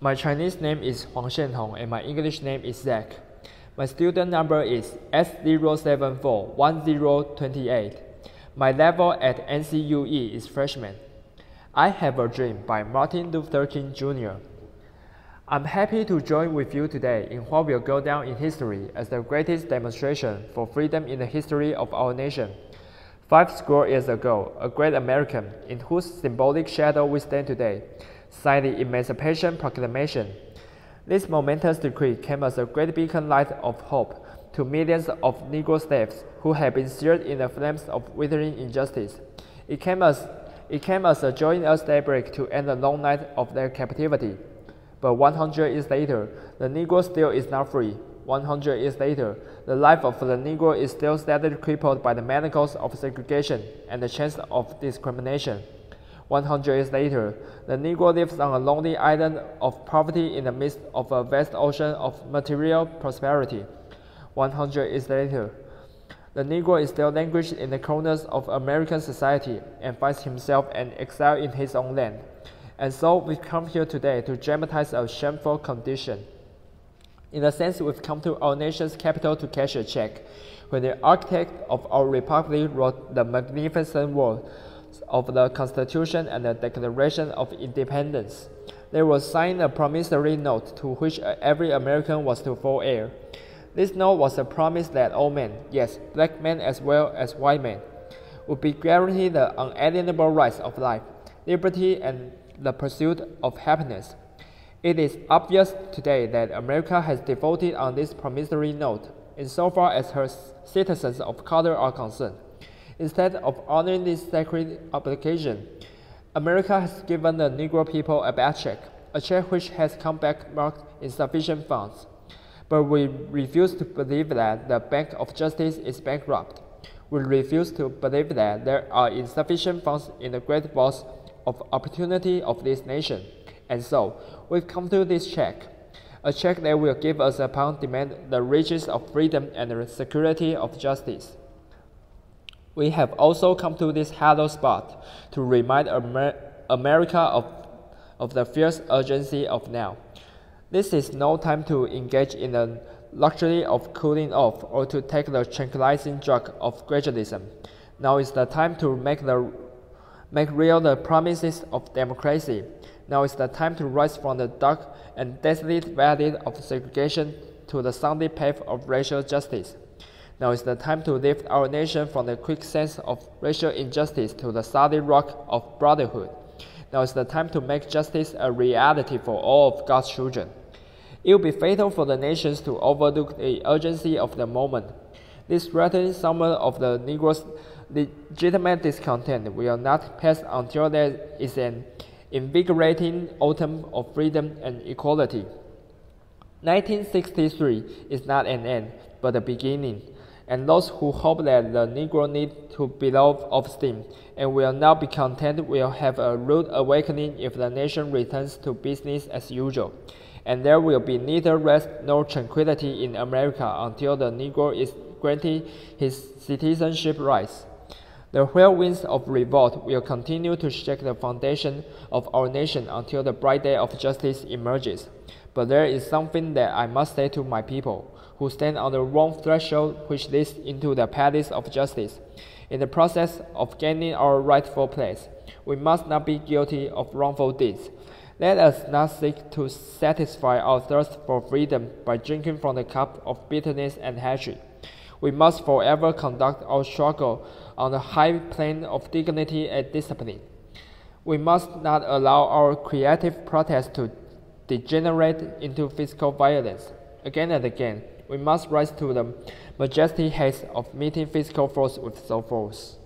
My Chinese name is Huang Xianhong and my English name is Zach. My student number is S0741028. My level at NCUE is freshman. I Have a Dream by Martin Luther King Jr. I'm happy to join with you today in what will go down in history as the greatest demonstration for freedom in the history of our nation. 50 years ago, a great American, in whose symbolic shadow we stand today, signed the Emancipation Proclamation. This momentous decree came as a great beacon light of hope to millions of Negro slaves who had been seared in the flames of withering injustice. It came as a joyous daybreak to end the long night of their captivity. But 100 years later, the Negro still is not free. 100 years later, the life of the Negro is still steadily crippled by the manacles of segregation and the chains of discrimination. 100 years later, the Negro lives on a lonely island of poverty in the midst of a vast ocean of material prosperity. 100 years later, the Negro is still languished in the corners of American society and finds himself an exile in his own land. And so we've come here today to dramatize a shameful condition. In a sense, we've come to our nation's capital to cash a check, when the architect of our republic wrote the magnificent words of the Constitution and the Declaration of Independence. They will sign a promissory note to which every American was to fall heir. This note was a promise that all men, yes, black men as well as white men, would be guaranteed the unalienable rights of life, liberty, and the pursuit of happiness. It is obvious today that America has defaulted on this promissory note insofar as her citizens of color are concerned. Instead of honoring this sacred obligation, America has given the Negro people a bad check, a check which has come back marked insufficient funds. But we refuse to believe that the Bank of Justice is bankrupt. We refuse to believe that there are insufficient funds in the great vaults of opportunity of this nation. And so, we've come to this check, a check that will give us upon demand the riches of freedom and the security of justice. We have also come to this hallowed spot to remind America of the fierce urgency of now. This is no time to engage in the luxury of cooling off or to take the tranquilizing drug of gradualism. Now is the time to make real the promises of democracy. Now is the time to rise from the dark and desolate valley of segregation to the sunny path of racial justice. Now is the time to lift our nation from the quicksand of racial injustice to the solid rock of brotherhood. Now is the time to make justice a reality for all of God's children. It will be fatal for the nations to overlook the urgency of the moment. This threatening summer of the Negroes' legitimate discontent will not pass until there is an invigorating autumn of freedom and equality. 1963 is not an end, but a beginning, and those who hope that the Negro need to blow off steam and will not be content will have a rude awakening if the nation returns to business as usual, and there will be neither rest nor tranquility in America until the Negro is granted his citizenship rights. The whirlwinds of revolt will continue to shake the foundation of our nation until the bright day of justice emerges. But there is something that I must say to my people, who stand on the wrong threshold which leads into the palace of justice. In the process of gaining our rightful place, we must not be guilty of wrongful deeds. Let us not seek to satisfy our thirst for freedom by drinking from the cup of bitterness and hatred. We must forever conduct our struggle on the high plane of dignity and discipline. We must not allow our creative protest to degenerate into physical violence. Again and again, we must rise to the majestic heights of meeting physical force with soul force.